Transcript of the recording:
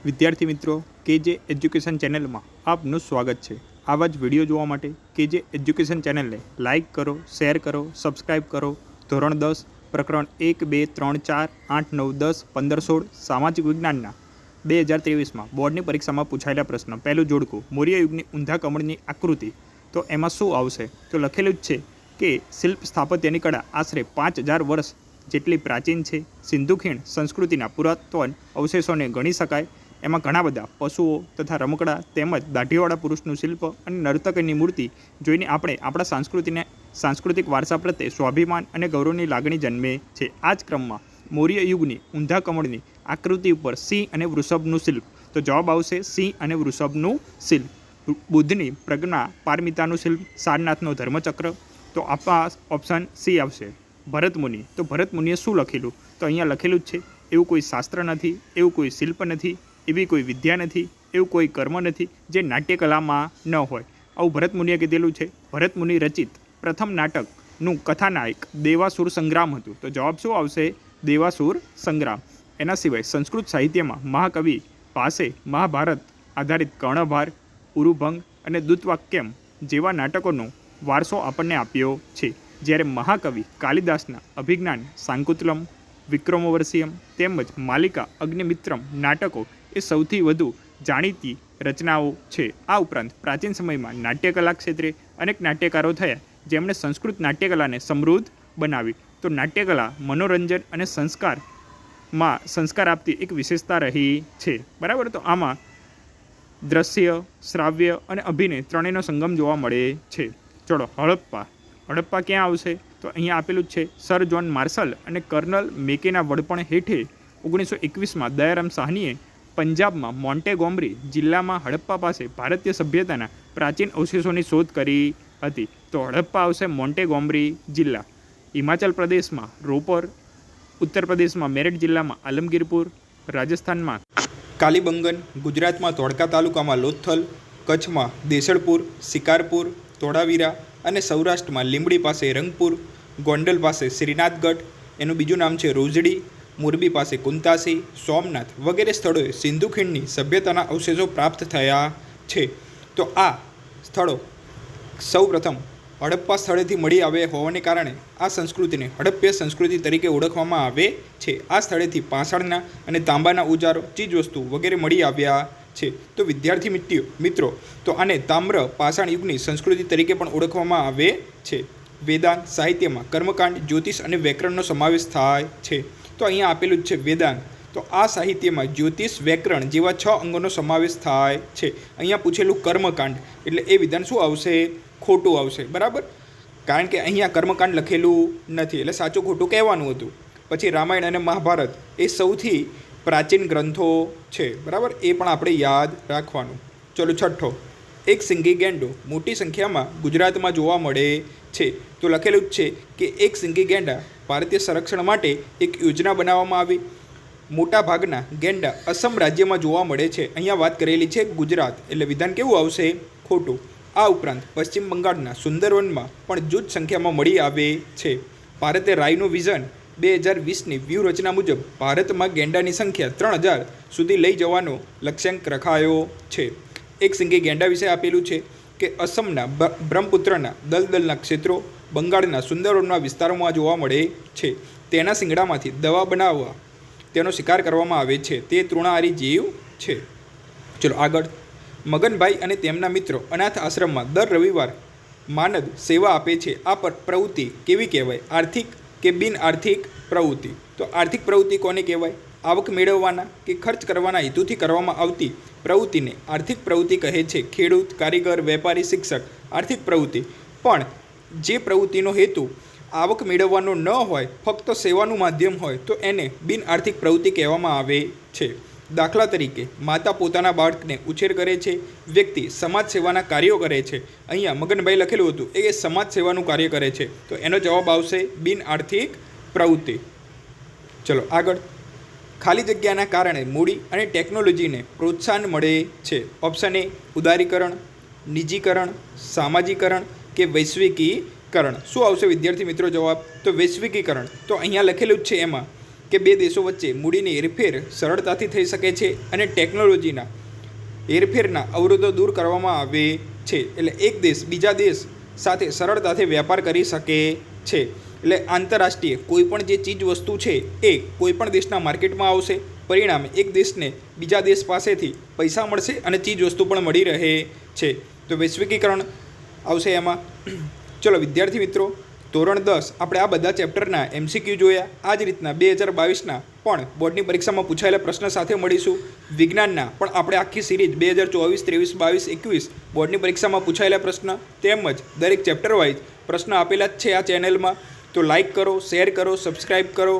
વિદ્યાર્થી મિત્રો, કેજે એજ્યુકેશન ચેનલમાં આપનું સ્વાગત છે। આવા જ વિડીયો જોવા માટે કેજે એજ્યુકેશન ચેનલને લાઇક કરો, શેર કરો, સબસ્ક્રાઇબ કરો। ધોરણ 10 પ્રકરણ 1, 2, 3, 4, 8, 9, 10, 15, 16 સામાજિક વિજ્ઞાનના 2023માં બોર્ડની પરીક્ષામાં પૂછાયેલા પ્રશ્ન। પહેલું જોડકું, મૌર્ય યુગની ઊંધા કમળની આકૃતિ। તો એમાં શું આવશે? તો લખેલું જ છે કે શિલ્પ સ્થાપત્યની કળા આશરે 5000 વર્ષ જેટલી પ્રાચીન છે। સિંધુ ખીણ સંસ્કૃતિના પુરાતન અવશેષોને ગણી શકાય। એમાં ઘણા બધા પશુઓ તથા રમકડા તેમજ દાઢીવાળા પુરુષનું શિલ્પ અને નર્તકની મૂર્તિ જોઈને આપણે આપણા સાંસ્કૃતિક વારસા પ્રત્યે સ્વાભિમાન અને ગૌરવની લાગણી જન્મે છે। આ જ ક્રમમાં મૌર્ય યુગની ઊંધા કમળની આકૃતિ ઉપર સિંહ અને વૃષભનું શિલ્પ। તો જવાબ આવશે સિંહ અને વૃષભનું શિલ્પ। બુદ્ધની પ્રજ્ઞા પારમિતાનું શિલ્પ, સારનાથનો ધર્મચક્ર। તો આપણા ઓપ્શન સી આવશે। ભરતમુનિ, તો ભરતમુનિએ શું લખેલું? તો અહીંયા લખેલું જ છે, એવું કોઈ શાસ્ત્ર નથી, એવું કોઈ શિલ્પ નથી, એવી કોઈ વિદ્યા નથી, એવું કોઈ કર્મ નથી જે નાટ્યકલામાં ન હોય, આવું ભરતમુનિએ કીધેલું છે। ભરતમુનિ રચિત પ્રથમ નાટકનું કથાનાયક દેવાસુર સંગ્રામ હતું। તો જવાબ શું આવશે? દેવાસુર સંગ્રામ। એના સિવાય સંસ્કૃત સાહિત્યમાં મહાકવિ પાસે મહાભારત આધારિત કર્ણભાર, ઉરુભંગ અને દૂતવાક્યમ જેવા નાટકોનો વારસો આપણને આપ્યો છે। જ્યારે મહાકવિ કાલિદાસના અભિજ્ઞાન શાંકુતલમ, વિક્રમોર્વશિયમ તેમજ માલિકા અગ્નિમિત્રમ નાટકો એ સૌથી વધુ જાણીતી રચનાઓ છે। આ ઉપરાંત પ્રાચીન સમયમાં નાટ્યકલા ક્ષેત્રે અનેક નાટ્યકારો થયા જેમણે સંસ્કૃત નાટ્યકલાને સમૃદ્ધ બનાવી। તો નાટ્યકલા મનોરંજન અને સંસ્કાર આપતી એક વિશેષતા રહી છે, બરાબર। તો આમાં દ્રશ્ય, શ્રાવ્ય અને અભિનય ત્રણેયનો સંગમ જોવા મળે છે। ચલો, હડપ્પા ક્યાં આવશે? તો અહીંયા આપેલું જ છે, સર જ્હોન માર્શલ અને કર્નલ મેકેના વડપણ હેઠે 1921માં દયારામ સાહનીએ પંજાબમાં મોન્ટેગોમરી જિલ્લામાં હડપ્પા પાસે ભારતીય સભ્યતાના પ્રાચીન અવશેષોની શોધ કરી હતી। તો હડપ્પા આવશે મોન્ટેગોમરી જિલ્લા। હિમાચલ પ્રદેશમાં રોપર, ઉત્તર પ્રદેશમાં મેરઠ જિલ્લામાં આલમગીરપુર, રાજસ્થાનમાં કાલીબંગન, ગુજરાતમાં ધોળકા તાલુકામાં લોથલ, કચ્છમાં દેસળપુર, શિકારપુર, ધોળાવીરા અને સૌરાષ્ટ્રમાં લીંબડી પાસે રંગપુર, ગોંડલ પાસે શ્રીનાથગઢ, એનું બીજું નામ છે રોજડી, મોરબી પાસે કુંતાસી, સોમનાથ વગેરે સ્થળોએ સિંધુ ખીણની સભ્યતાના અવશેષો પ્રાપ્ત થયા છે। તો આ સ્થળો સૌપ્રથમ હડપ્પા સ્થળેથી મળી આવ્યા હોવાને કારણે આ સંસ્કૃતિને હડપ્પીય સંસ્કૃતિ તરીકે ઓળખવામાં આવે છે। આ સ્થળેથી પાષાણના અને તાંબાના ઓજારો, ચીજવસ્તુ વગેરે મળી આવ્યા છે। તો વિદ્યાર્થી મિત્રો, તો આને તામ્ર પાષાણ યુગની સંસ્કૃતિ તરીકે પણ ઓળખવામાં આવે છે। વેદાંત સાહિત્યમાં કર્મકાંડ, જ્યોતિષ અને વ્યાકરણનો સમાવેશ થાય છે। તો અહીંયા આપેલું જ છે વેદાંત। તો આ સાહિત્યમાં જ્યોતિષ, વ્યાકરણ જેવા 6 અંગોનો સમાવેશ થાય છે। અહીંયા પૂછેલું કર્મકાંડ એટલે એ વિધાન શું આવશે? ખોટું આવશે, બરાબર, કારણ કે અહીંયા કર્મકાંડ લખેલું નથી એટલે સાચું ખોટું કહેવાનું હતું। પછી રામાયણ અને મહાભારત એ સૌથી પ્રાચીન ગ્રંથો છે, બરાબર, એ પણ આપણે યાદ રાખવાનું। ચલો, છઠ્ઠો, એક સિંગી ગેંડો મોટી સંખ્યામાં ગુજરાતમાં જોવા મળે છે। તો લખેલું જ છે કે એક સિંગી ગેંડા ભારતીય સંરક્ષણ માટે એક યોજના બનાવવામાં આવી। મોટા ભાગના ગેંડા અસમ રાજ્યમાં જોવા મળે છે। અહીંયા વાત કરેલી છે ગુજરાત એટલે વિધાન કેવું આવશે? ખોટું। આ ઉપરાંત પશ્ચિમ બંગાળના સુંદરવનમાં પણ જૂથ સંખ્યામાં મળી આવે છે। ભારતે રાયનું વિઝન 2020ની વ્યૂહરચના મુજબ ભારતમાં ગેંડાની સંખ્યા 3000 સુધી લઈ જવાનો લક્ષ્યાંક રખાયો છે। એક સિંગી ગેંડા વિશે આપેલું છે કે અસમના બ્રહ્મપુત્રના દલદલના ક્ષેત્રો, બંગાળના સુંદરવનના વિસ્તારોમાં જોવા મળે છે। તેના શિંગડામાંથી દવા બનાવવા તેનો શિકાર કરવામાં આવે છે। તે તૃણાહારી જીવ છે। ચલો આગળ, મગનભાઈ અને તેમના મિત્રો અનાથ આશ્રમમાં દર રવિવાર માનદ સેવા આપે છે। આ પ્રવૃત્તિ કેવી કહેવાય? આર્થિક કે બિન આર્થિક પ્રવૃત્તિ? તો આર્થિક પ્રવૃત્તિ કોને કહેવાય? આવક મેળવવાના કે ખર્ચ કરવાના હેતુથી કરવામાં આવતી પ્રવૃત્તિને આર્થિક પ્રવૃત્તિ કહે છે। ખેડૂત, કારીગર, વેપારી, શિક્ષક આર્થિક પ્રવૃત્તિ। પણ જે પ્રવૃત્તિનો હેતુ આવક મેળવવાનો ન હોય, ફક્ત સેવાનું માધ્યમ હોય તો એને બિન આર્થિક પ્રવૃત્તિ કહેવામાં આવે છે। દાખલા તરીકે માતા પોતાના બાળકને ઉછેર કરે છે, વ્યક્તિ સમાજ સેવાના કાર્યો કરે છે। અહીંયા મગનભાઈ લખેલું હતું એ સમાજ સેવાનું કાર્ય કરે છે, તો એનો જવાબ આવશે બિન આર્થિક પ્રવૃત્તિ। ચલો આગળ, ખાલી જગ્યાના કારણે મૂડી અને ટેકનોલોજીને પ્રોત્સાહન મળે છે। ઓપ્શન એ ઉદારીકરણ, નિજીકરણ, સામાજિકરણ કે વૈશ્વિકીકરણ? શું આવશે વિદ્યાર્થી મિત્રો જવાબ? તો વૈશ્વિકીકરણ। તો અહીંયા લખેલું જ છે એમાં કે બે દેશો વચ્ચે મૂડીની હેરફેર સરળતાથી થઈ શકે છે અને ટેકનોલોજીના હેરફેરના અવરોધો દૂર કરવામાં આવે છે. એટલે એક દેશ બીજા દેશ સાથે સરળતાથી વેપાર કરી શકે છે. એટલે આંતરરાષ્ટ્રીય કોઈપણ જે ચીજ વસ્તુ છે એ કોઈપણ દેશના માર્કેટમાં આવશે, પરિણામે એક દેશને બીજા દેશ પાસેથી પૈસા મળશે અને ચીજ વસ્તુ પણ મળી રહે છે. તો વૈશ્વિકીકરણ આવશે એમાં. ચલો વિદ્યાર્થી મિત્રો, ધોરણ 10 આપણે આ બધા ચેપ્ટરના MCQ જોયા. આ જ રીતના 2022ના પણ બોર્ડની પરીક્ષામાં પૂછાયેલા પ્રશ્ન સાથે મળીશું. વિજ્ઞાનના પણ આપણે આખી સિરીઝ 2024, 23, 22, 21 બોર્ડની પરીક્ષામાં પૂછાયેલા પ્રશ્ન તેમજ દરેક ચેપ્ટર વાઇઝ પ્રશ્ન આપેલા જ છે આ ચેનલમાં. તો લાઇક કરો, શેર કરો, સબસ્ક્રાઈબ કરો.